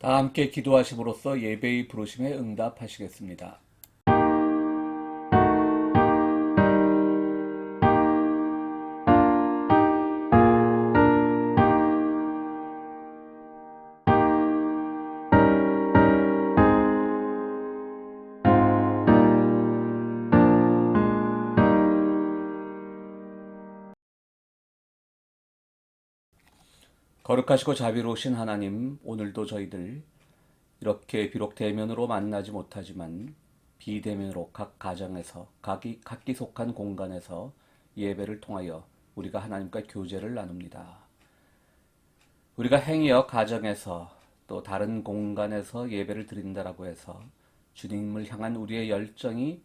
다 함께 기도하심으로써 예배의 부르심에 응답하시겠습니다. 거룩하시고 자비로우신 하나님, 오늘도 저희들 이렇게 비록 대면으로 만나지 못하지만 비대면으로 각 가정에서 각기 속한 공간에서 예배를 통하여 우리가 하나님과 교제를 나눕니다. 우리가 행여 가정에서 또 다른 공간에서 예배를 드린다라고 해서 주님을 향한 우리의 열정이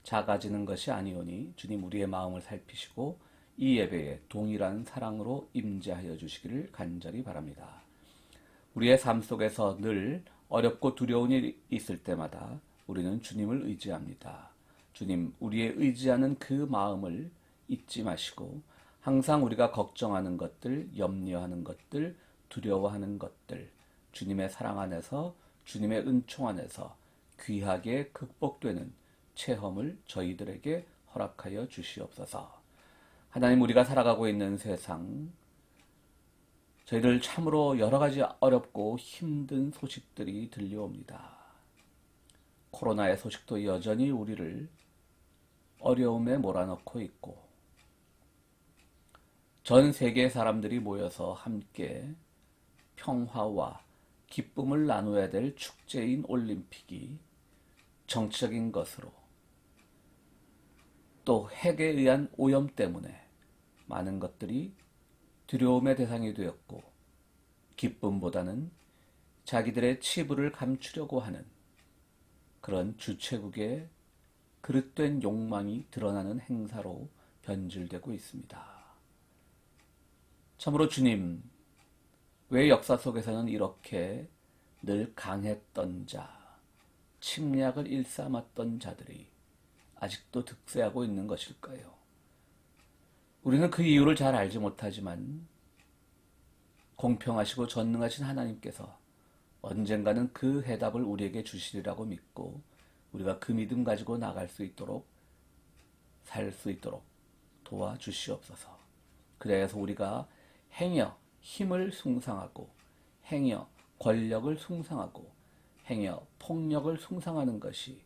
작아지는 것이 아니오니 주님 우리의 마음을 살피시고 이 예배에 동일한 사랑으로 임재하여 주시기를 간절히 바랍니다. 우리의 삶 속에서 늘 어렵고 두려운 일이 있을 때마다 우리는 주님을 의지합니다. 주님, 우리의 의지하는 그 마음을 잊지 마시고 항상 우리가 걱정하는 것들, 염려하는 것들, 두려워하는 것들, 주님의 사랑 안에서, 주님의 은총 안에서 귀하게 극복되는 체험을 저희들에게 허락하여 주시옵소서. 하나님, 우리가 살아가고 있는 세상, 저희들 참으로 여러 가지 어렵고 힘든 소식들이 들려옵니다. 코로나의 소식도 여전히 우리를 어려움에 몰아넣고 있고, 전 세계 사람들이 모여서 함께 평화와 기쁨을 나누어야 될 축제인 올림픽이 정치적인 것으로 또 핵에 의한 오염 때문에 많은 것들이 두려움의 대상이 되었고 기쁨보다는 자기들의 치부를 감추려고 하는 그런 주최국의 그릇된 욕망이 드러나는 행사로 변질되고 있습니다. 참으로 주님, 왜 역사 속에서는 이렇게 늘 강했던 자, 침략을 일삼았던 자들이 아직도 득세하고 있는 것일까요? 우리는 그 이유를 잘 알지 못하지만 공평하시고 전능하신 하나님께서 언젠가는 그 해답을 우리에게 주시리라고 믿고 우리가 그 믿음 가지고 나갈 수 있도록 살 수 있도록 도와주시옵소서. 그래서 우리가 행여 힘을 숭상하고 행여 권력을 숭상하고 행여 폭력을 숭상하는 것이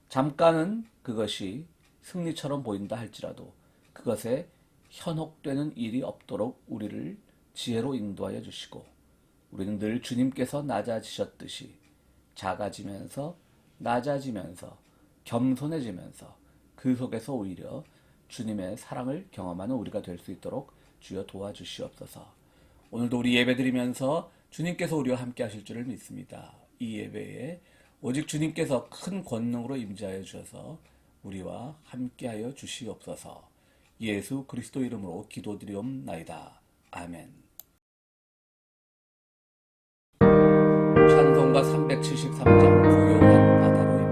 잠깐은 그것이 승리처럼 보인다 할지라도 그것에 현혹되는 일이 없도록 우리를 지혜로 인도하여 주시고 우리는 늘 주님께서 낮아지셨듯이 작아지면서 낮아지면서 겸손해지면서 그 속에서 오히려 주님의 사랑을 경험하는 우리가 될 수 있도록 주여 도와주시옵소서. 오늘도 우리 예배드리면서 주님께서 우리와 함께 하실 줄을 믿습니다. 이 예배에 오직 주님께서 큰 권능으로 임재하여 주셔서 우리와 함께하여 주시옵소서. 예수 그리스도 이름으로 기도드리옵나이다. 아멘. 찬송가 373장 고요한 바다로입니다.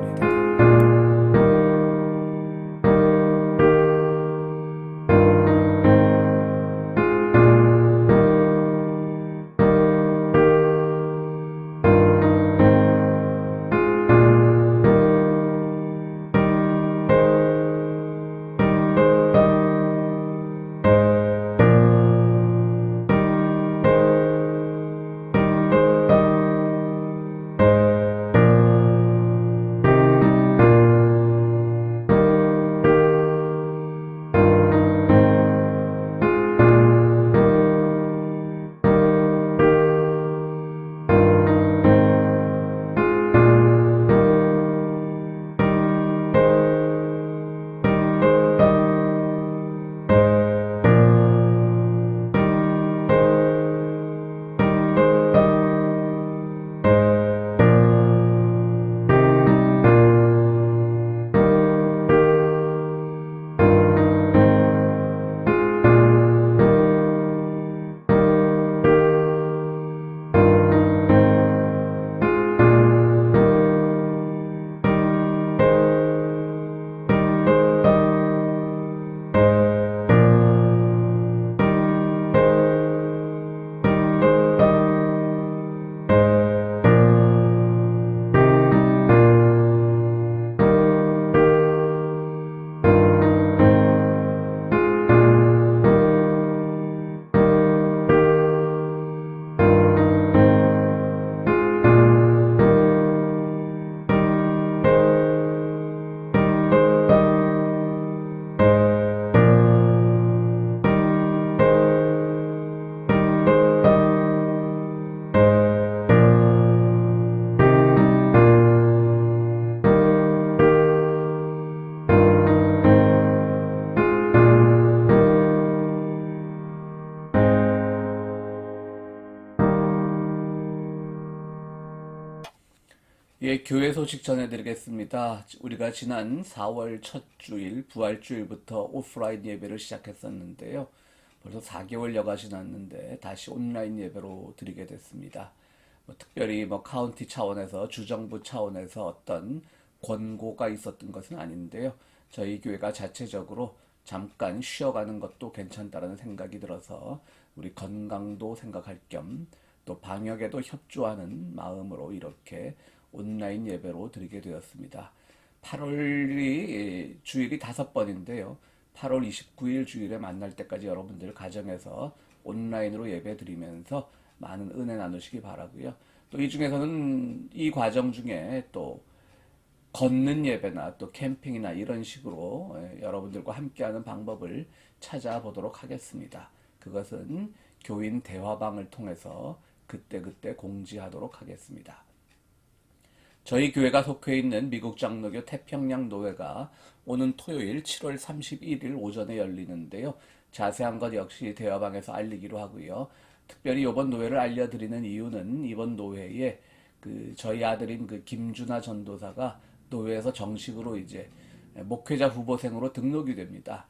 예, 교회 소식 전해드리겠습니다. 우리가 지난 4월 첫 주일, 부활주일부터 오프라인 예배를 시작했었는데요. 벌써 4개월여가 지났는데 다시 온라인 예배로 드리게 됐습니다. 특별히 카운티 차원에서, 주정부 차원에서 어떤 권고가 있었던 것은 아닌데요. 저희 교회가 자체적으로 잠깐 쉬어가는 것도 괜찮다라는 생각이 들어서 우리 건강도 생각할 겸 또 방역에도 협조하는 마음으로 이렇게 온라인 예배로 드리게 되었습니다. 8월이 주일이 5번인데요. 8월 29일 주일에 만날 때까지 여러분들 가정에서 온라인으로 예배 드리면서 많은 은혜 나누시기 바라고요. 또 이 중에서는 이 과정 중에 또 걷는 예배나 또 캠핑이나 이런 식으로 여러분들과 함께하는 방법을 찾아보도록 하겠습니다. 그것은 교인 대화방을 통해서 그때그때 공지하도록 하겠습니다. 저희 교회가 속해 있는 미국 장로교 태평양 노회가 오는 토요일 7월 31일 오전에 열리는데요. 자세한 것 역시 대화방에서 알리기로 하고요. 특별히 이번 노회를 알려드리는 이유는 이번 노회에 저희 아들인 김준하 전도사가 노회에서 정식으로 이제 목회자 후보생으로 등록이 됩니다.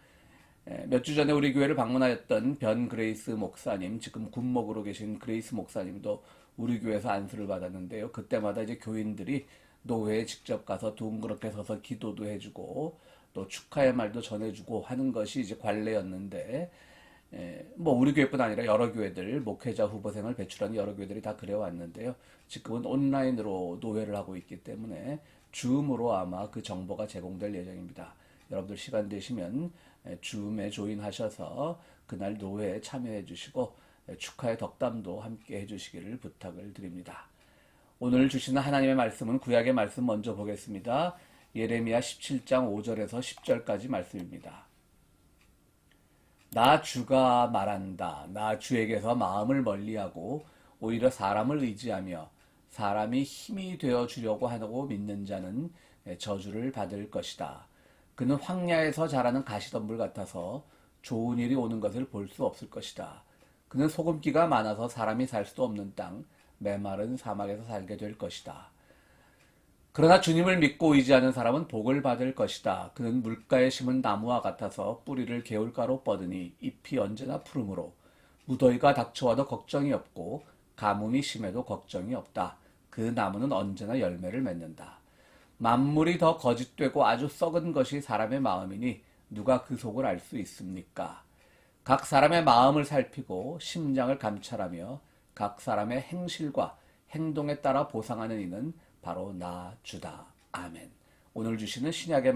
몇 주 전에 우리 교회를 방문하였던 변 그레이스 목사님, 지금 군목으로 계신 그레이스 목사님도 우리 교회에서 안수를 받았는데요. 그때마다 이제 교인들이 노회에 직접 가서 둥그렇게 서서 기도도 해주고 또 축하의 말도 전해주고 하는 것이 이제 관례였는데, 우리 교회뿐 아니라 여러 교회들, 목회자 후보생을 배출하는 여러 교회들이 다 그래왔는데요. 지금은 온라인으로 노회를 하고 있기 때문에 줌으로 아마 그 정보가 제공될 예정입니다. 여러분들 시간 되시면 줌에 조인하셔서 그날 노회에 참여해 주시고 축하의 덕담도 함께 해주시기를 부탁을 드립니다. 오늘 주시는 하나님의 말씀은 구약의 말씀 먼저 보겠습니다. 예레미야 17장 5절에서 10절까지 말씀입니다. 나 주가 말한다. 나 주에게서 마음을 멀리하고 오히려 사람을 의지하며 사람이 힘이 되어 주려고 하고 믿는 자는 저주를 받을 것이다. 그는 황야에서 자라는 가시덤불 같아서 좋은 일이 오는 것을 볼 수 없을 것이다. 그는 소금기가 많아서 사람이 살 수도 없는 땅, 메마른 사막에서 살게 될 것이다. 그러나 주님을 믿고 의지하는 사람은 복을 받을 것이다. 그는 물가에 심은 나무와 같아서 뿌리를 개울가로 뻗으니 잎이 언제나 푸르므로 무더위가 닥쳐와도 걱정이 없고 가뭄이 심해도 걱정이 없다. 그 나무는 언제나 열매를 맺는다. 만물이 더 거짓되고 아주 썩은 것이 사람의 마음이니 누가 그 속을 알 수 있습니까? 각 사람의 마음을 살피고 심장을 감찰하며 각 사람의 행실과 행동에 따라 보상하는 이는 바로 나 주다. 아멘. 오늘 주시는 신약의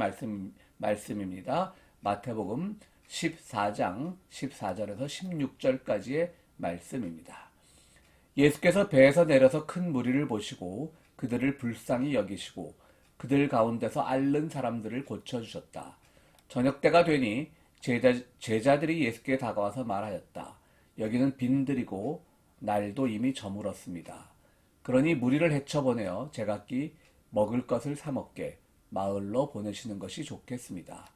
말씀입니다. 마태복음 14장 14절에서 16절까지의 말씀입니다. 예수께서 배에서 내려서 큰 무리를 보시고 그들을 불쌍히 여기시고 그들 가운데서 앓는 사람들을 고쳐주셨다. 저녁 때가 되니 제자들이 예수께 다가와서 말하였다. 여기는 빈들이고 날도 이미 저물었습니다. 그러니 무리를 헤쳐보내어 제각기 먹을 것을 사 먹게 마을로 보내시는 것이 좋겠습니다.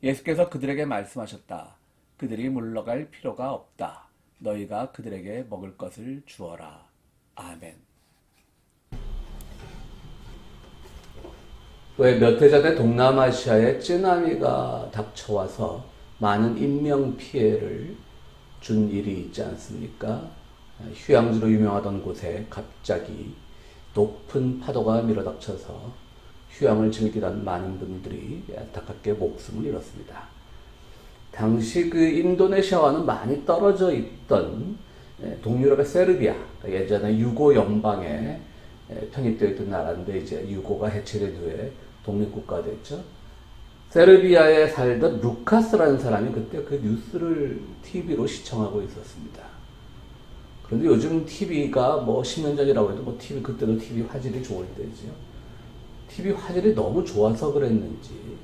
예수께서 그들에게 말씀하셨다. 그들이 물러갈 필요가 없다. 너희가 그들에게 먹을 것을 주어라. 아멘. 왜 몇 해 전에 동남아시아에 쓰나미가 닥쳐와서 많은 인명피해를 준 일이 있지 않습니까? 휴양지로 유명하던 곳에 갑자기 높은 파도가 밀어닥쳐서 휴양을 즐기던 많은 분들이 안타깝게 목숨을 잃었습니다. 당시 인도네시아와는 많이 떨어져 있던 동유럽의 세르비아, 예전에 유고 연방에 편입되어 있던 나라인데 이제 유고가 해체된 후에 독립국가 됐죠. 세르비아에 살던 루카스라는 사람이 그때 그 뉴스를 TV로 시청하고 있었습니다. 그런데 요즘 TV가 10년 전이라고 해도 TV, 그때도 TV 화질이 좋을 때죠. TV 화질이 너무 좋아서 그랬는지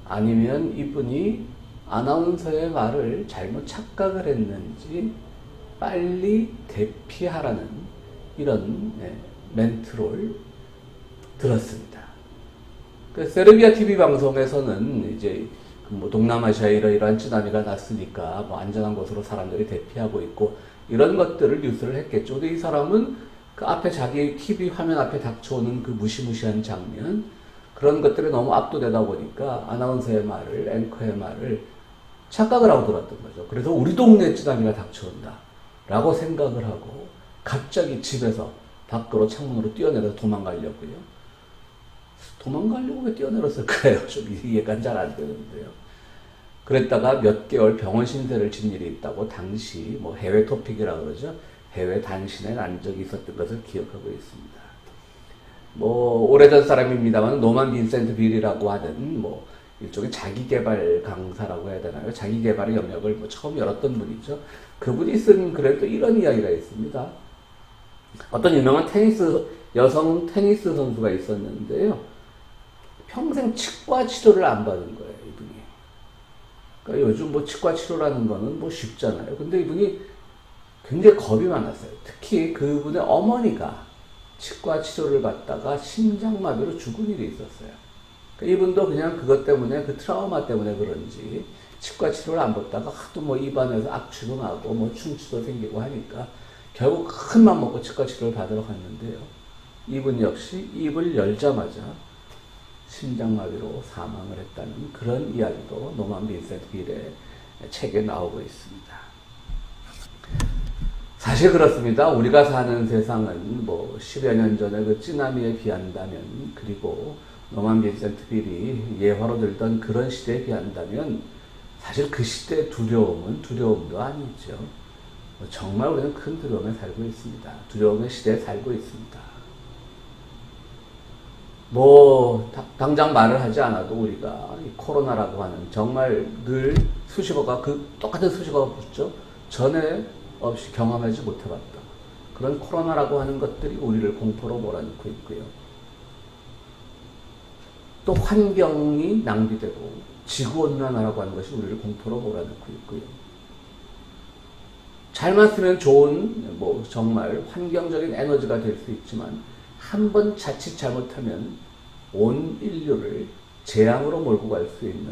아니면 이분이 아나운서의 말을 잘못 착각을 했는지 빨리 대피하라는 이런 멘트를 들었습니다. 그 세르비아 TV 방송에서는 이제 동남아시아에 이러이러한 쓰나미가 났으니까 안전한 곳으로 사람들이 대피하고 있고 이런 것들을 뉴스를 했겠죠. 근데 이 사람은 그 앞에 자기 TV 화면 앞에 닥쳐오는 그 무시무시한 장면, 그런 것들에 너무 압도되다 보니까 아나운서의 말을, 앵커의 말을 착각을 하고 들었던 거죠. 그래서 우리 동네 쓰나미가 닥쳐온다 라고 생각을 하고 갑자기 집에서 밖으로 창문으로 뛰어내려서 도망가려고요. 도망가려고 왜 뛰어내렸을까요? 좀 이해가 잘 안 되는데요. 그랬다가 몇 개월 병원 신세를 진 일이 있다고 당시 뭐 해외 토픽이라 그러죠. 해외 단신에 난 적이 있었던 것을 기억하고 있습니다. 뭐 오래전 사람입니다만 노만 빈센트 빌이라고 하는 뭐 일종의 자기개발 강사라고 해야 되나요? 자기개발의 영역을 뭐 처음 열었던 분이죠. 그분이 쓴 글에 또 이런 이야기가 있습니다. 어떤 유명한 여성 테니스 선수가 있었는데요. 평생 치과 치료를 안 받은 거예요, 이분이. 그러니까 요즘 뭐 치과 치료라는 거는 뭐 쉽잖아요. 근데 이분이 굉장히 겁이 많았어요. 특히 그분의 어머니가 치과 치료를 받다가 심장마비로 죽은 일이 있었어요. 그러니까 이분도 그냥 그것 때문에, 그 트라우마 때문에 그런지 치과 치료를 안 받다가 하도 뭐 입안에서 악취도 나고 뭐 충치도 생기고 하니까 결국 큰 맘 먹고 치과 치료를 받으러 갔는데요. 이분 역시 입을 열자마자 심장마비로 사망을 했다는 그런 이야기도 노만 빈센트 빌의 책에 나오고 있습니다. 사실 그렇습니다. 우리가 사는 세상은 뭐 10여 년 전에 그 쓰나미에 비한다면, 그리고 노만 빈센트 빌이 예화로 들던 그런 시대에 비한다면 사실 그 시대의 두려움은 두려움도 아니죠. 정말 우리는 큰 두려움에 살고 있습니다. 두려움의 시대에 살고 있습니다. 뭐 당장 말을 하지 않아도 우리가 이 코로나라고 하는 정말 늘 수식어가 똑같은 수식어가 붙죠. 전에 없이 경험하지 못해봤다. 그런 코로나라고 하는 것들이 우리를 공포로 몰아넣고 있고요. 또 환경이 낭비되고 지구온난화라고 하는 것이 우리를 공포로 몰아넣고 있고요. 잘만 쓰면 좋은 뭐 정말 환경적인 에너지가 될 수 있지만 한 번 자칫 잘못하면 온 인류를 재앙으로 몰고 갈 수 있는,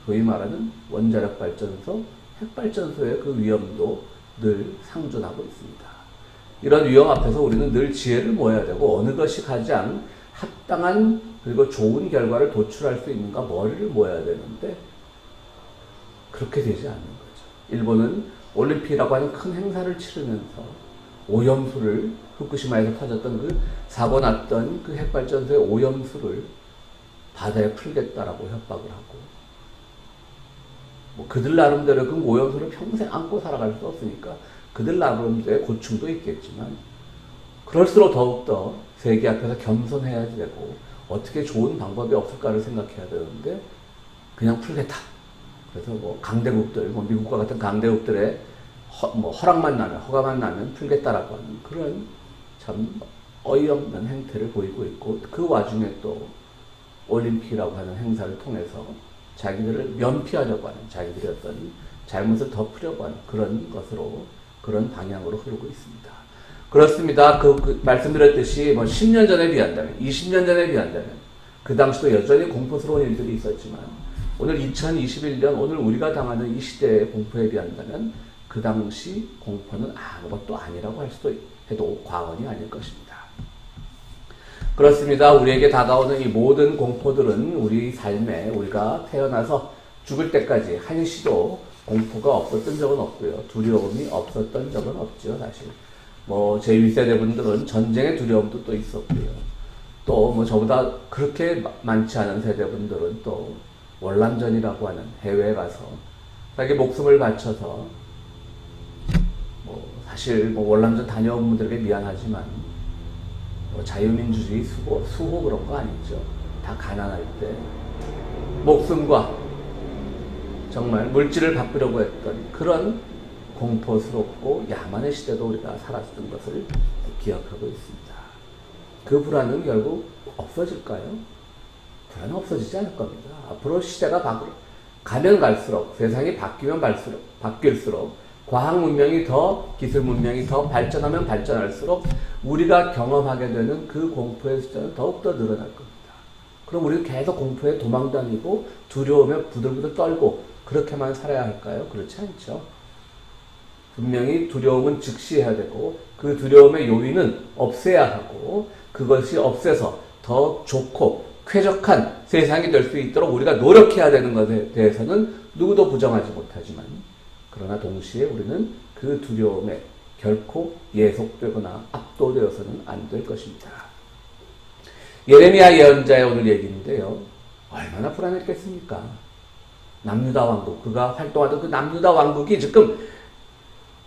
소위 말하는 원자력 발전소, 핵발전소의 그 위험도 늘 상존하고 있습니다. 이런 위험 앞에서 우리는 늘 지혜를 모아야 되고, 어느 것이 가장 합당한 그리고 좋은 결과를 도출할 수 있는가 머리를 모아야 되는데 그렇게 되지 않는 거죠. 일본은 올림픽이라고 하는 큰 행사를 치르면서 오염수를, 후쿠시마에서 터졌던 그 사고 났던 그 핵발전소의 오염수를 바다에 풀겠다라고 협박을 하고, 뭐 그들 나름대로 그 오염수를 평생 안고 살아갈 수 없으니까 그들 나름대로의 고충도 있겠지만, 그럴수록 더욱더 세계 앞에서 겸손해야 되고 어떻게 좋은 방법이 없을까를 생각해야 되는데 그냥 풀겠다. 그래서 뭐 강대국들, 뭐 미국과 같은 강대국들의 허락만 나면, 허가만 나면 풀겠다라고 하는 그런 참 어이없는 행태를 보이고 있고, 그 와중에 또 올림픽이라고 하는 행사를 통해서 자기들을 면피하려고 하는, 자기들의 어떤 잘못을 덮으려고 하는 그런 것으로, 그런 방향으로 흐르고 있습니다. 그렇습니다. 말씀드렸듯이 뭐 10년 전에 비한다면, 20년 전에 비한다면 그 당시도 여전히 공포스러운 일들이 있었지만, 오늘 2021년, 오늘 우리가 당하는 이 시대의 공포에 비한다면 그 당시 공포는 아무것도 아니라고 할 수도 해도 과언이 아닐 것입니다. 그렇습니다. 우리에게 다가오는 이 모든 공포들은 우리 삶에, 우리가 태어나서 죽을 때까지 한시도 공포가 없었던 적은 없고요. 두려움이 없었던 적은 없죠, 사실. 뭐 제 윗세대 분들은 전쟁의 두려움도 또 있었고요. 또 뭐 저보다 그렇게 많지 않은 세대 분들은 또 월남전이라고 하는 해외에 가서 자기 목숨을 바쳐서, 뭐 사실 뭐 월남전 다녀온 분들에게 미안하지만 뭐 자유민주주의 수호 그런 거 아니죠. 다 가난할 때 목숨과 정말 물질을 바꾸려고 했던 그런 공포스럽고 야만의 시대도 우리가 살았던 것을 기억하고 있습니다. 그 불안은 결국 없어질까요? 불안은 없어지지 않을 겁니다. 앞으로 시대가 가면 갈수록, 세상이 바뀔수록 과학 문명이 더, 기술 문명이 더 발전하면 발전할수록 우리가 경험하게 되는 그 공포의 숫자는 더욱더 늘어날 겁니다. 그럼 우리는 계속 공포에 도망다니고 두려움에 부들부들 떨고 그렇게만 살아야 할까요? 그렇지 않죠. 분명히 두려움은 즉시해야 되고 그 두려움의 요인은 없애야 하고 그것이 없애서 더 좋고 쾌적한 세상이 될 수 있도록 우리가 노력해야 되는 것에 대해서는 누구도 부정하지 못하지만 그러나 동시에 우리는 그 두려움에 결코 예속되거나 압도되어서는 안 될 것입니다. 예레미야 예언자의 오늘 얘기인데요. 얼마나 불안했겠습니까? 남유다 왕국, 그가 활동하던 그 남유다 왕국이 지금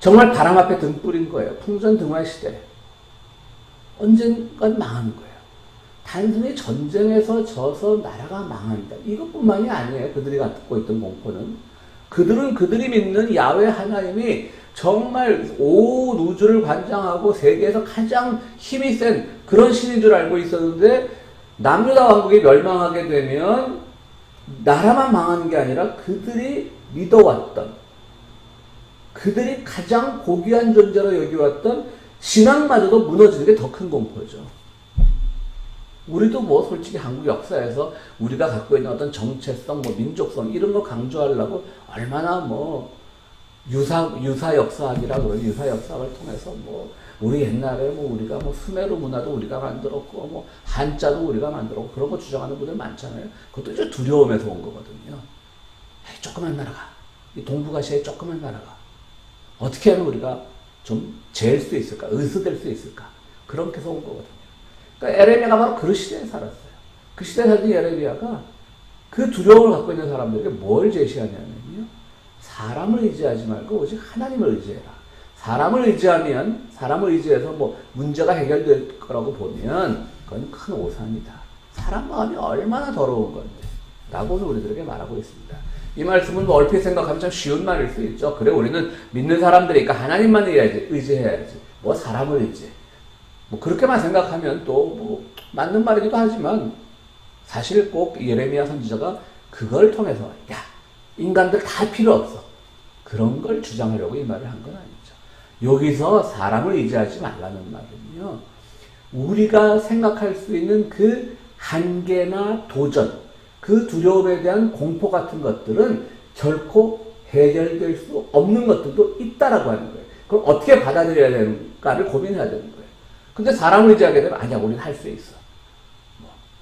정말 바람 앞에 등불인 거예요. 풍전등화 시대. 언젠간 망하는 거예요. 단순히 전쟁에서 져서 나라가 망한다. 이것뿐만이 아니에요. 그들이 갖고 있던 공포는. 그들은 그들이 믿는 야훼 하나님이 정말 온 우주를 관장하고 세계에서 가장 힘이 센 그런 신인 줄 알고 있었는데 남유다 왕국이 멸망하게 되면 나라만 망하는 게 아니라 그들이 믿어왔던 그들이 가장 고귀한 존재로 여기왔던 신앙마저도 무너지는 게 더 큰 공포죠. 우리도 뭐 솔직히 한국 역사에서 우리가 갖고 있는 어떤 정체성, 뭐 민족성 이런 거 강조하려고 얼마나 뭐 유사 역사학이라 그러는 유사 역사학을 통해서 뭐 우리 옛날에 뭐 우리가 뭐 수메르 문화도 우리가 만들었고 뭐 한자도 우리가 만들었고 그런 거 주장하는 분들 많잖아요. 그것도 이제 두려움에서 온 거거든요. 조그만 나라가 이 동북아시아의 조그만 나라가 어떻게 하면 우리가 좀 재일 수 있을까? 의수될 수 있을까? 그렇게 해서 온 거거든요. 그러니까 에레미야가 바로 그 시대에 살았어요. 그 시대에 살던 에레미야가 그 두려움을 갖고 있는 사람들에게 뭘 제시하냐면요. 사람을 의지하지 말고 오직 하나님을 의지해라. 사람을 의지하면 사람을 의지해서 뭐 문제가 해결될 거라고 보면 그건 큰 오산이다. 사람 마음이 얼마나 더러운 건데 라고 우리들에게 말하고 있습니다. 이 말씀은 뭐 얼핏 생각하면 참 쉬운 말일 수 있죠. 그래 우리는 믿는 사람들이니까 하나님만 의지해야지. 뭐 사람을 의지해. 뭐 그렇게만 생각하면 또 뭐 맞는 말이기도 하지만 사실 꼭 예레미야 선지자가 그걸 통해서 야 인간들 다 필요 없어. 그런 걸 주장하려고 이 말을 한 건 아니죠. 여기서 사람을 의지하지 말라는 말은요. 우리가 생각할 수 있는 그 한계나 도전, 그 두려움에 대한 공포 같은 것들은 결코 해결될 수 없는 것들도 있다라고 하는 거예요. 그럼 어떻게 받아들여야 되는가를 고민해야 되는 거예요. 근데 사람을 의지하게 되면 아니야, 우리는 할 수 있어.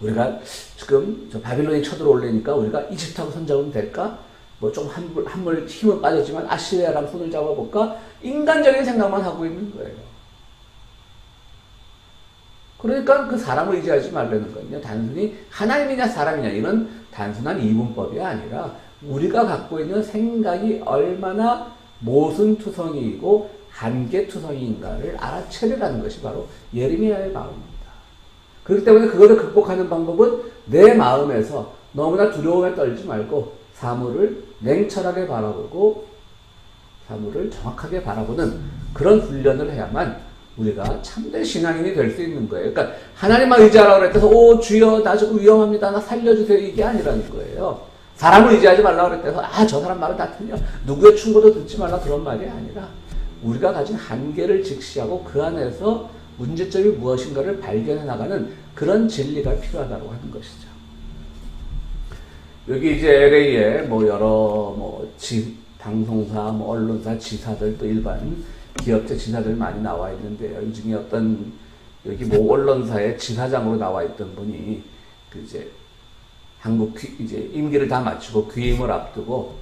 우리가 지금 저 바빌론이 쳐들어올래니까 우리가 이집트하고 손잡으면 될까? 뭐 좀 한물 힘은 빠졌지만 아시리아랑 손을 잡아볼까? 인간적인 생각만 하고 있는 거예요. 그러니까 그 사람을 의지하지 말라는 건요. 단순히 하나님이냐 사람이냐 이런 단순한 이분법이 아니라 우리가 갖고 있는 생각이 얼마나 모순투성이이고 한계투성이인가를 알아채려라는 것이 바로 예레미야의 마음입니다. 그렇기 때문에 그것을 극복하는 방법은 내 마음에서 너무나 두려움에 떨지 말고 사물을 냉철하게 바라보고 사물을 정확하게 바라보는 그런 훈련을 해야만 우리가 참된 신앙인이 될 수 있는 거예요. 그러니까 하나님만 의지하라고 그랬더니 오 주여 나 조금 위험합니다. 나 살려주세요. 이게 아니라는 거예요. 사람을 의지하지 말라고 그랬더니 아 저 사람 말은 다 틀려. 누구의 충고도 듣지 말라 그런 말이 아니라 우리가 가진 한계를 직시하고 그 안에서 문제점이 무엇인가를 발견해 나가는 그런 진리가 필요하다고 하는 것이죠. 여기 이제 LA에 뭐 여러 방송사, 언론사, 지사들 또 일반 기업체 지사들 많이 나와 있는데요. 이 중에 어떤 여기 언론사의 지사장으로 나와 있던 분이 그 이제 한국 이제 임기를 다 마치고 귀임을 앞두고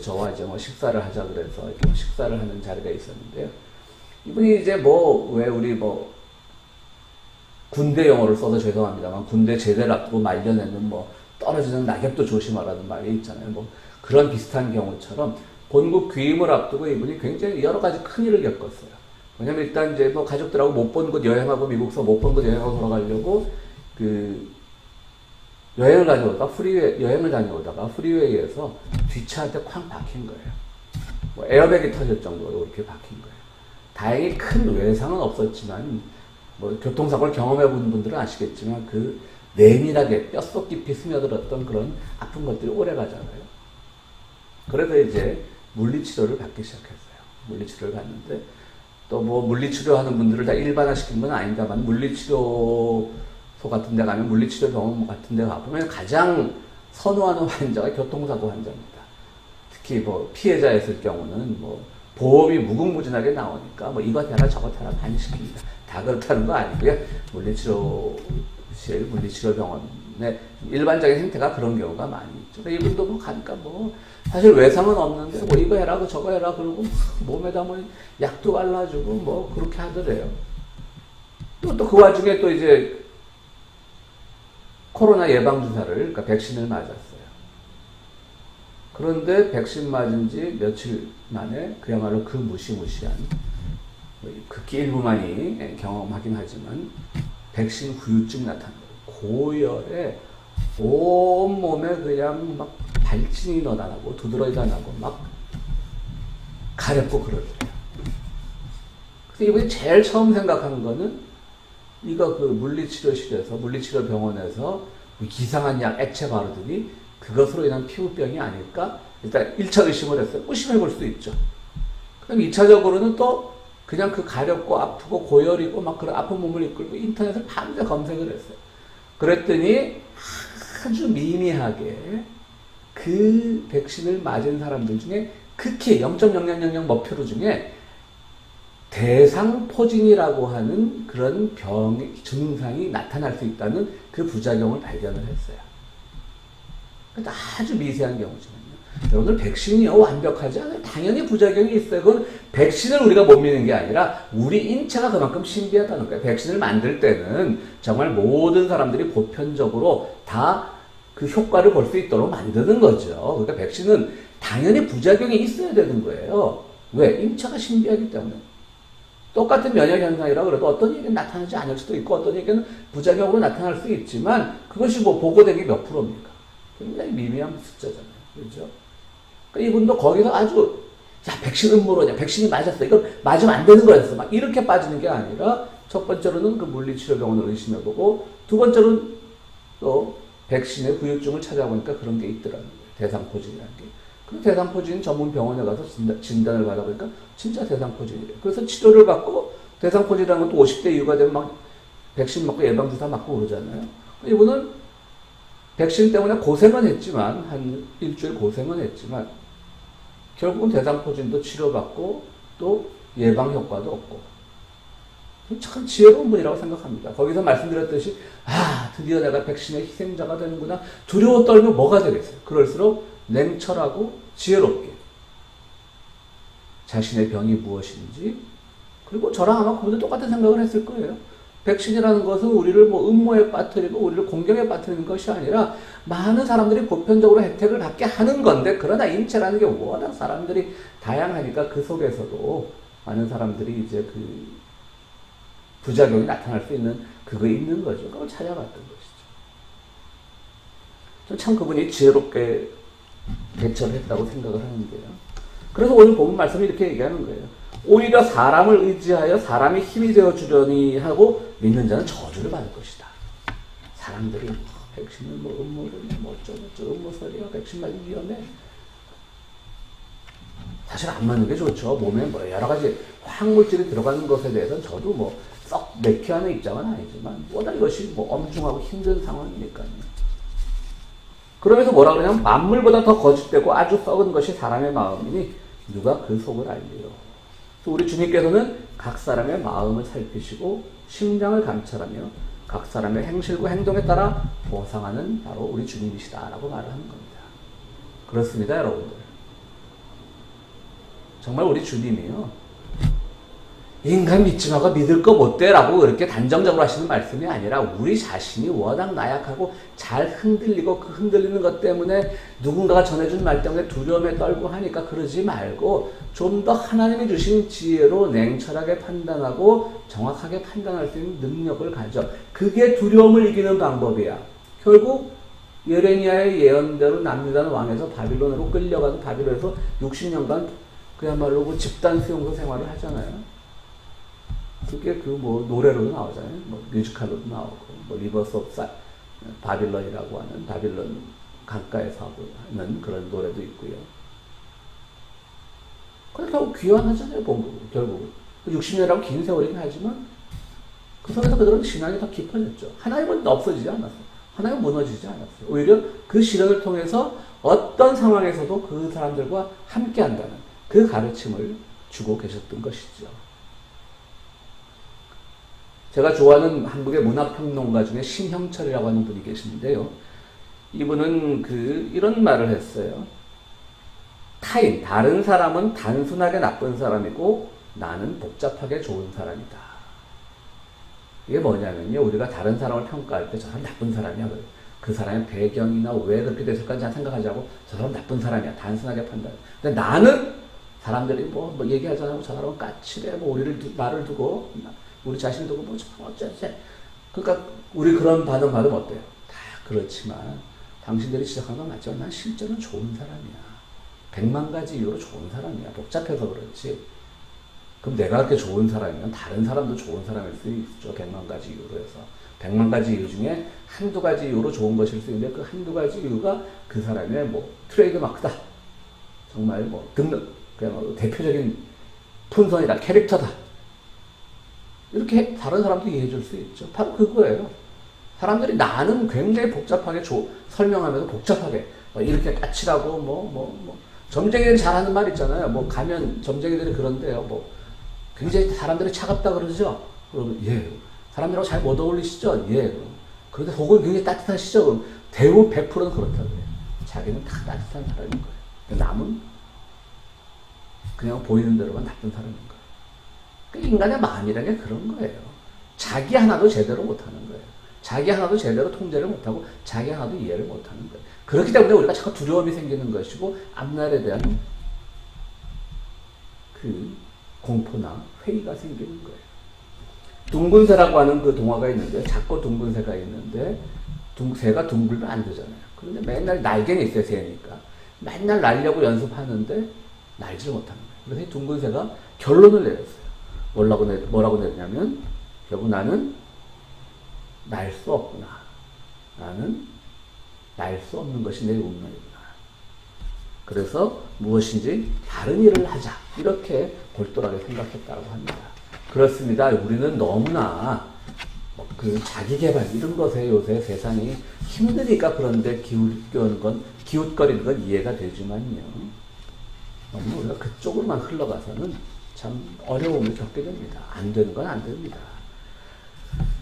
저와 이제 식사를 하자 그래서 이렇게 식사를 하는 자리가 있었는데요. 이분이 이제 왜 우리 군대 용어를 써서 죄송합니다만 군대 제대를 앞두고 말려내는 떨어지는 낙엽도 조심하라는 말이 있잖아요. 그런 비슷한 경우처럼 본국 귀임을 앞두고 이분이 굉장히 여러 가지 큰일을 겪었어요. 왜냐면 일단 이제 가족들하고 못 본 곳 여행하고 미국서 못 본 곳 여행하고 돌아가려고 여행을 다녀오다가 프리웨이에서 뒷차한테 쾅 박힌 거예요. 에어백이 터질 정도로 이렇게 박힌 거예요. 다행히 큰 외상은 없었지만 교통사고를 경험해 본 분들은 아시겠지만 그 내밀하게 뼛속 깊이 스며들었던 그런 아픈 것들이 오래 가잖아요. 그래서 이제 물리치료를 받기 시작했어요. 물리치료를 받는데 또 물리치료하는 분들을 다 일반화시킨 건 아닙니다만 물리치료소 같은 데 가면 물리치료 병원 같은 데 가보면 가장 선호하는 환자가 교통사고 환자입니다. 특히 피해자였을 경우는 보험이 무궁무진하게 나오니까 뭐 이거 되나 저거 되나 많이 시킵니다. 다 그렇다는 거 아니고요. 물리치료실, 물리치료병원의 일반적인 행태가 그런 경우가 많이 있죠. 이분도 뭐 가니까 뭐 사실 외상은 없는데 뭐 이거 해라 저거 해라 그러고 몸에다 뭐 약도 발라주고 뭐 그렇게 하더래요. 또 그 와중에 또 이제 코로나 예방주사를, 그러니까 백신을 맞았어요. 그런데 백신 맞은 지 며칠 만에 그야말로 그 무시무시한, 극히 일부만이 경험하긴 하지만 백신 후유증 나타나고 고열에 온몸에 그냥 막 발진이 나고 두드러기가 나고 막 가렵고 그러더래요. 그래서 이분이 제일 처음 생각한 거는 이거 그 물리치료병원에서 이상한 약 액체 바르더니 그것으로 인한 피부병이 아닐까? 일단 1차 의심을 했어요. 의심해 볼 수도 있죠. 그럼 2차적으로는 또 그냥 그 가렵고 아프고 고열이고 막 그런 아픈 몸을 이끌고 인터넷을 밤새 검색을 했어요. 그랬더니 아주 미미하게 그 백신을 맞은 사람들 중에 극히 0.0000 몇 프로 중에 대상포진이라고 하는 그런 증상이 나타날 수 있다는 그 부작용을 발견을 했어요. 아주 미세한 경우지만요. 여러분들 백신이요 완벽하지 않아요. 당연히 부작용이 있어요. 그건 백신을 우리가 못 믿는 게 아니라 우리 인체가 그만큼 신비하다는 거예요. 백신을 만들 때는 정말 모든 사람들이 보편적으로 다 그 효과를 볼 수 있도록 만드는 거죠. 그러니까 백신은 당연히 부작용이 있어야 되는 거예요. 왜? 인체가 신비하기 때문에. 똑같은 면역 현상이라 그래도 어떤 얘기는 나타나지 않을 수도 있고 어떤 얘기는 부작용으로 나타날 수 있지만 그것이 뭐 보고된 게 몇 프로입니까? 굉장히 미미한 숫자잖아요. 그렇죠? 그러니까 이분도 거기서 아주 야 백신 음모론이야. 백신이 맞았어. 이거 맞으면 안 되는 거였어. 막 이렇게 빠지는 게 아니라 첫 번째로는 그 물리치료병원을 의심해보고 두 번째로는 또 백신의 후유증을 찾아보니까 그런 게 있더라는 거예요. 대상포진이라는 게. 그 대상포진 전문 병원에 가서 진단을 받아보니까 진짜 대상포진이래요. 그래서 치료를 받고 대상포진이라는 것도 50대 이후가 되면 막 백신 맞고 예방주사 맞고 그러잖아요. 이분은 백신 때문에 고생은 했지만 한 일주일 고생은 했지만 결국은 대상포진도 치료받고 또 예방 효과도 없고 참 지혜로운 분이라고 생각합니다. 거기서 말씀드렸듯이 드디어 내가 백신의 희생자가 되는구나. 두려워 떨면 뭐가 되겠어요. 그럴수록 냉철하고 지혜롭게 자신의 병이 무엇인지 그리고 저랑 아마 그분도 똑같은 생각을 했을 거예요. 백신이라는 것은 우리를 뭐 음모에 빠뜨리고 우리를 공경에 빠뜨리는 것이 아니라 많은 사람들이 보편적으로 혜택을 받게 하는 건데 그러나 인체라는 게 워낙 사람들이 다양하니까 그 속에서도 많은 사람들이 이제 그 부작용이 나타날 수 있는 그거 있는 거죠. 그걸 찾아봤던 것이죠. 전 참 그분이 지혜롭게 대처를 했다고 생각을 하는데요. 그래서 오늘 본문 말씀이 이렇게 얘기하는 거예요. 오히려 사람을 의지하여 사람이 힘이 되어주려니 하고 믿는 자는 저주를 받을 것이다. 사람들이 백신은 뭐 음모론이야 뭐 어쩌고저쩌고 음모설이야 백신 맞으면 위험해. 사실 안 맞는 게 좋죠. 몸에 뭐 여러 가지 화학물질이 들어가는 것에 대해서는 저도 뭐 썩 내키하는 입장은 아니지만 워낙 이것이 뭐 엄중하고 힘든 상황이니까요. 그러면서 뭐라 그러냐면 만물보다 더 거짓되고 아주 썩은 것이 사람의 마음이니 누가 그 속을 알리요. 우리 주님께서는 각 사람의 마음을 살피시고 심장을 감찰하며 각 사람의 행실과 행동에 따라 보상하는 바로 우리 주님이시다라고 말을 하는 겁니다. 그렇습니다, 여러분들. 정말 우리 주님이요. 인간 믿지 마가 믿을 거 못 돼라고 그렇게 단정적으로 하시는 말씀이 아니라 우리 자신이 워낙 나약하고 잘 흔들리고 그 흔들리는 것 때문에 누군가가 전해준 말 때문에 두려움에 떨고 하니까 그러지 말고 좀 더 하나님이 주신 지혜로 냉철하게 판단하고 정확하게 판단할 수 있는 능력을 가져. 그게 두려움을 이기는 방법이야. 결국 예레미야의 예언대로 남유다는 왕에서 바빌론으로 끌려가서 바빌론에서 60년간 그야말로 그 집단 수용소 생활을 하잖아요. 그게 그 뭐 노래로도 나오잖아요. 뭐 뮤지컬로도 나오고 뭐 리버스 오브 바빌론이라고 하는 바빌론 강가에서 하는 그런 노래도 있고요. 근데 결국 귀환하잖아요. 결국 60년이라고 긴 세월이긴 하지만 그 속에서 그들은 신앙이 더 깊어졌죠. 하나님은 없어지지 않았어요. 하나님은 무너지지 않았어요. 오히려 그 시련을 통해서 어떤 상황에서도 그 사람들과 함께 한다는 그 가르침을 주고 계셨던 것이죠. 제가 좋아하는 한국의 문학평론가 중에 신형철이라고 하는 분이 계시는데요. 이분은 이런 말을 했어요. 타인, 다른 사람은 단순하게 나쁜 사람이고 나는 복잡하게 좋은 사람이다. 이게 뭐냐면요. 우리가 다른 사람을 평가할 때 저 사람 나쁜 사람이야. 그 사람의 배경이나 왜 그렇게 됐을까 잘 생각하지 않고 저 사람 나쁜 사람이야. 단순하게 판단. 근데 나는 사람들이 뭐 얘기하지 않고 저 사람은 까칠해. 뭐 나를 두고 우리 자신 두고 뭐 어쩌지. 그러니까 우리 그런 반응 받으면 어때요? 다 그렇지만 당신들이 시작한 건 맞죠. 난 실제로는 좋은 사람이야. 100만 가지 이유로 좋은 사람이야. 복잡해서 그렇지. 그럼 내가 그렇게 좋은 사람이면 다른 사람도 좋은 사람일 수 있죠. 100만 가지 이유로 해서. 100만 가지 이유 중에 한두 가지 이유로 좋은 것일 수 있는데 그 한두 가지 이유가 그 사람의 뭐 트레이드 마크다. 정말 뭐 그냥 대표적인 fun선이다. 캐릭터다. 이렇게 다른 사람도 이해해 줄 수 있죠. 바로 그거예요. 사람들이 나는 굉장히 복잡하게 설명하면서 복잡하게 이렇게 까칠하고 점쟁이들이 잘하는 말 있잖아요. 뭐 가면 점쟁이들이 그런데요. 뭐 굉장히 사람들이 차갑다 그러죠. 그러면 예. 사람들하고 잘 못 어울리시죠? 예. 그런데 혹은 굉장히 따뜻하시죠? 그럼 대부분 100%는 그렇다고 해요. 자기는 다 따뜻한 사람인 거예요. 남은 그냥 보이는 대로만 나쁜 사람인 거예요. 그러니까 인간의 마음이라는 게 그런 거예요. 자기 하나도 제대로 못하는 거예요. 자기 하나도 제대로 통제를 못하고 자기 하나도 이해를 못하는 거예요. 그렇기 때문에 우리가 자꾸 두려움이 생기는 것이고 앞날에 대한 공포나 회의가 생기는 거예요. 둥근새라고 하는 그 동화가 있는데 작고 둥근새가 있는데 새가 둥글면 안 되잖아요. 그런데 맨날 날개는 있어요. 새니까. 맨날 날려고 연습하는데 날지를 못하는 거예요. 그래서 이 둥근새가 결론을 내렸어요. 뭐라고 내렸냐면 결국 나는 날 수 없구나. 나는 날 수 없는 것이 내 운명이구나. 그래서 무엇인지 다른 일을 하자. 이렇게 골똘하게 생각했다고 합니다. 그렇습니다. 우리는 너무나 자기개발 이런 것에 요새 세상이 힘드니까 그런데 기웃거리는 건 이해가 되지만요. 너무 우리가 그쪽으로만 흘러가서는 참 어려움을 겪게 됩니다. 안 되는 건 안 됩니다.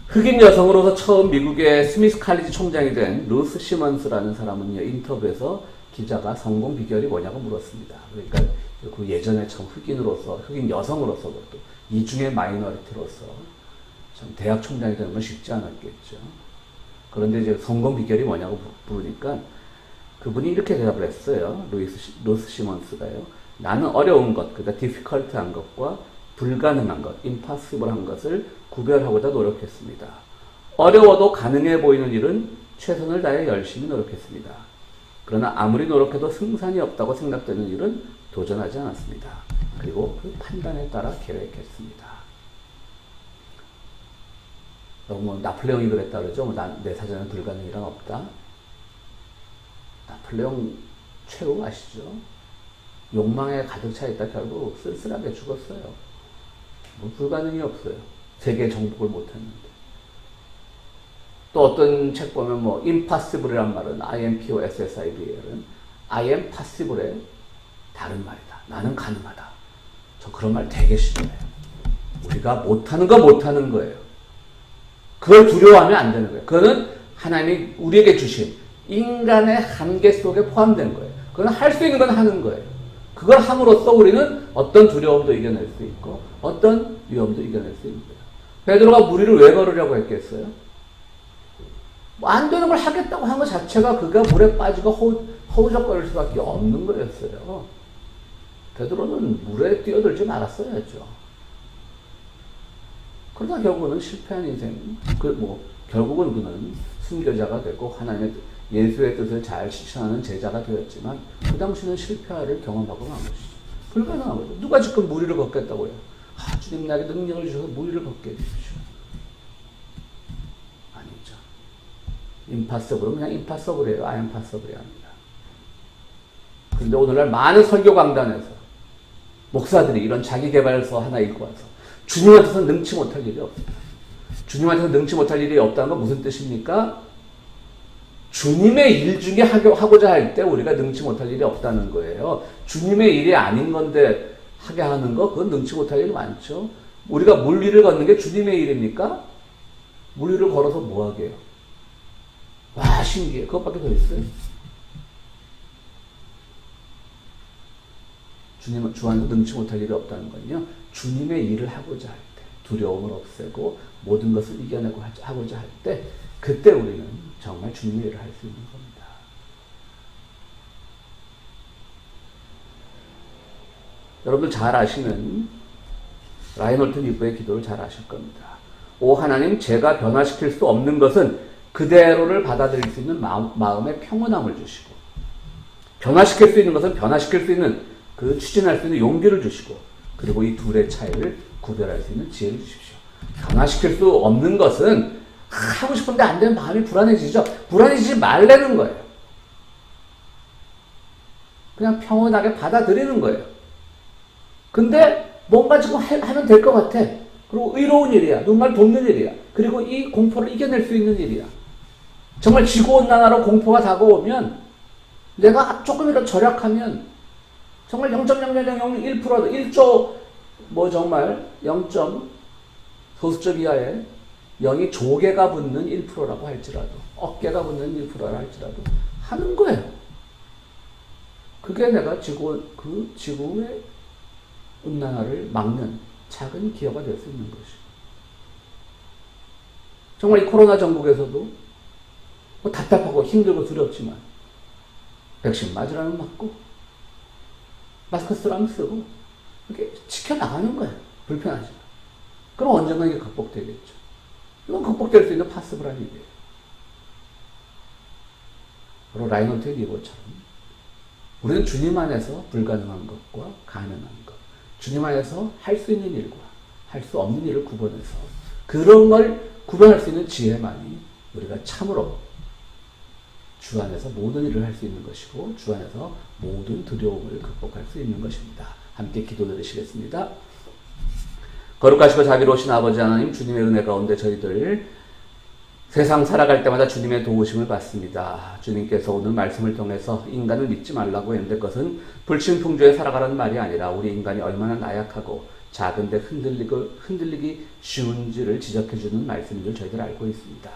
흑인 여성으로서 처음 미국의 스미스 칼리지 총장이 된 루스 시먼스라는 사람은요, 인터뷰에서 기자가 성공 비결이 뭐냐고 물었습니다. 그러니까 그 예전에 참 흑인 여성으로서 또 이중의 마이너리티로서 참 대학 총장이 되는 건 쉽지 않았겠죠. 그런데 이제 성공 비결이 뭐냐고 물으니까 그분이 이렇게 대답을 했어요. 루스 시먼스가요. 나는 어려운 것, 그러니까 difficult한 것과 불가능한 것, impossible한 것을 구별하고자 노력했습니다. 어려워도 가능해 보이는 일은 최선을 다해 열심히 노력했습니다. 그러나 아무리 노력해도 승산이 없다고 생각되는 일은 도전하지 않았습니다. 그리고 그 판단에 따라 계획했습니다. 나폴레옹이 그랬다 그러죠. 내 사전에 불가능이란 없다. 나폴레옹 최후 아시죠? 욕망에 가득 차 있다 결국 쓸쓸하게 죽었어요. 불가능이 없어요. 세계 정복을 못했는데. 또 어떤 책 보면 impossible이란 말은 IMPOSSIBL은 I am possible의 다른 말이다. 나는 가능하다. 저 그런 말 되게 싫어해요. 우리가 못하는 거예요. 그걸 두려워하면 안 되는 거예요. 그거는 하나님이 우리에게 주신 인간의 한계 속에 포함된 거예요. 그건 할 수 있는 건 하는 거예요. 그걸 함으로써 우리는 어떤 두려움도 이겨낼 수 있고 어떤 위험도 이겨낼 수 있는 거예요. 베드로가 무리를 왜 걸으려고 했겠어요? 안 되는 걸 하겠다고 한 것 자체가 그가 물에 빠지고 허우적거릴 수밖에 없는 거였어요. 베드로는 물에 뛰어들지 말았어야죠. 그러다 결국은 실패한 인생, 결국은 그는 순교자가 되고 하나님의 예수의 뜻을 잘 실천하는 제자가 되었지만 그 당시는 실패를 경험하고 만 것이죠. 불가능한 거죠. 누가 지금 무리를 걷겠다고 해요? 주님 나에게 능력을 주셔서 무리를 걷게 해주십시오. 아니죠. 임파서블은 그냥 임파서블이에요. 아임파서블이 아닙니다. 그런데 오늘날 많은 설교 강단에서 목사들이 이런 자기개발서 하나 읽고 와서 주님한테서 능치 못할 일이 없습니다. 주님한테서 능치 못할 일이 없다는 건 무슨 뜻입니까? 주님의 일 중에 하고자 할 때 우리가 능치 못할 일이 없다는 거예요. 주님의 일이 아닌 건데 하게 하는 거, 그건 능치 못할 일이 많죠. 우리가 물 위를 걷는 게 주님의 일입니까? 물 위를 걸어서 뭐 하게요? 와, 신기해. 그것밖에 더 있어요? 주 안에서 능치 못할 일이 없다는 건요, 주님의 일을 하고자 할 때, 두려움을 없애고 모든 것을 이겨내고 하고자 할 때, 그때 우리는 정말 주님의 일을 할 수 있는 겁니다. 여러분들 잘 아시는 라이놀트 리브의 기도를 잘 아실 겁니다. 오 하나님, 제가 변화시킬 수 없는 것은 그대로를 받아들일 수 있는 마음의 평온함을 주시고, 변화시킬 수 있는 것은 변화시킬 수 있는 그 추진할 수 있는 용기를 주시고, 그리고 이 둘의 차이를 구별할 수 있는 지혜를 주십시오. 변화시킬 수 없는 것은 하고 싶은데 안 되면 마음이 불안해지죠. 불안해지지 말라는 거예요. 그냥 평온하게 받아들이는 거예요. 근데 뭔가 지금 하면 될 것 같아. 그리고 의로운 일이야. 누군가를 돕는 일이야. 그리고 이 공포를 이겨낼 수 있는 일이야. 정말 지구온난화로 공포가 다가오면 내가 조금이라도 절약하면 정말 0.0001%도 1조 정말 0. 소수점 이하의 0이 조개가 붙는 1%라고 할지라도, 어깨가 붙는 1%라 할지라도 하는 거예요. 그게 내가 지구의 온난화를 막는 작은 기여가 될 수 있는 것이고, 정말 이 코로나 전국에서도 답답하고 힘들고 두렵지만 백신 맞으라면 맞고 마스크 쓰라면 쓰고 이렇게 지켜나가는 거예요. 불편하지만. 그럼 언젠가 이게 극복되겠죠. 이건 극복될 수 있는 파스블한 일이에요. 바로 라이논트의 리버처럼 우리는 주님 안에서 불가능한 것과 가능한 것, 주님 안에서 할 수 있는 일과 할 수 없는 일을 구분해서 그런 걸 구분할 수 있는 지혜만이 우리가 참으로 주 안에서 모든 일을 할 수 있는 것이고, 주 안에서 모든 두려움을 극복할 수 있는 것입니다. 함께 기도드리시겠습니다. 거룩하시고 자비로우신 아버지 하나님, 주님의 은혜 가운데 저희들 세상 살아갈 때마다 주님의 도우심을 받습니다. 주님께서 오늘 말씀을 통해서 인간을 믿지 말라고 했는데, 그것은 불신풍조에 살아가라는 말이 아니라 우리 인간이 얼마나 나약하고 작은데 흔들리기 쉬운지를 지적해주는 말씀인 줄 저희들 알고 있습니다.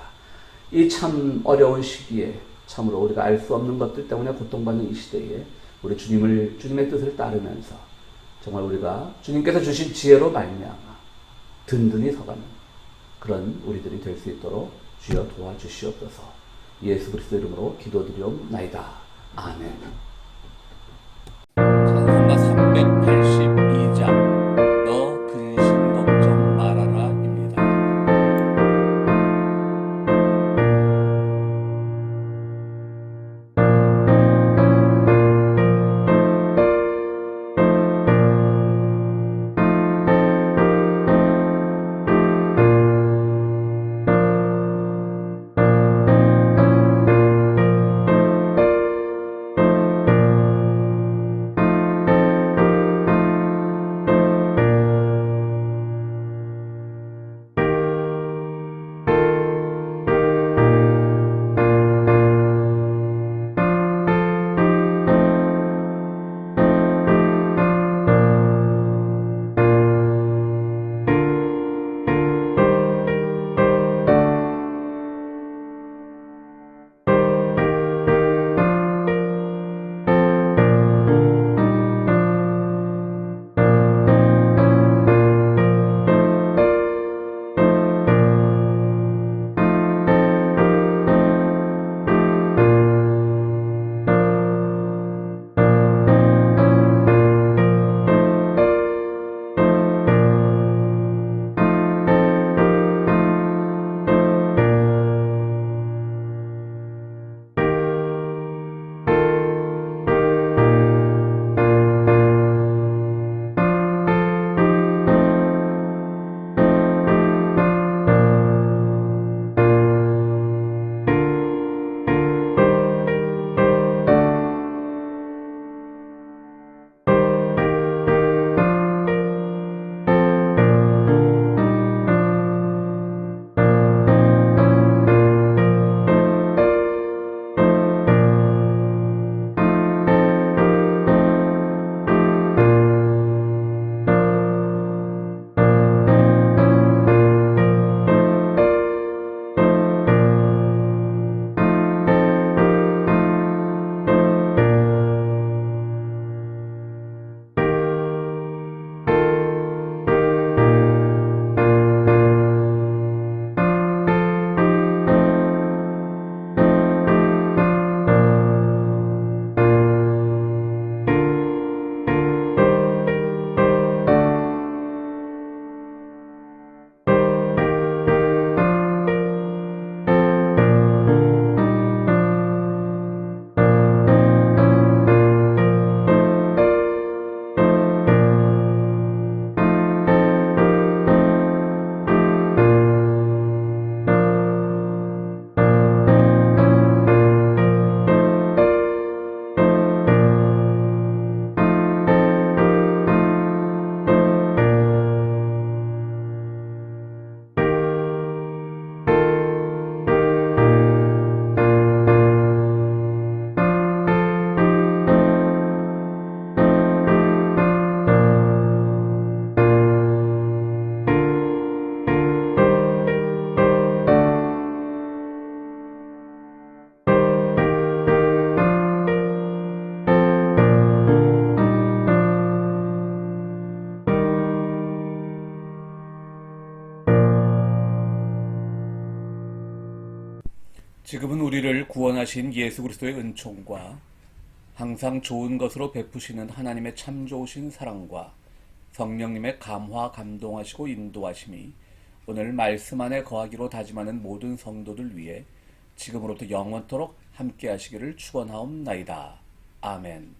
이 참 어려운 시기에 참으로 우리가 알 수 없는 것들 때문에 고통받는 이 시대에 우리 주님의 뜻을 따르면서 정말 우리가 주님께서 주신 지혜로 말미암아 든든히 서가는 그런 우리들이 될 수 있도록 주여 도와주시옵소서. 예수 그리스도 이름으로 기도드리옵나이다. 아멘. 찬송가 382장 너 근심 걱정 말아라 입니다. 지금은 우리를 구원하신 예수 그리스도의 은총과 항상 좋은 것으로 베푸시는 하나님의 참 좋으신 사랑과 성령님의 감화 감동하시고 인도하심이 오늘 말씀 안에 거하기로 다짐하는 모든 성도들 위해 지금으로부터 영원토록 함께 하시기를 축원하옵나이다. 아멘.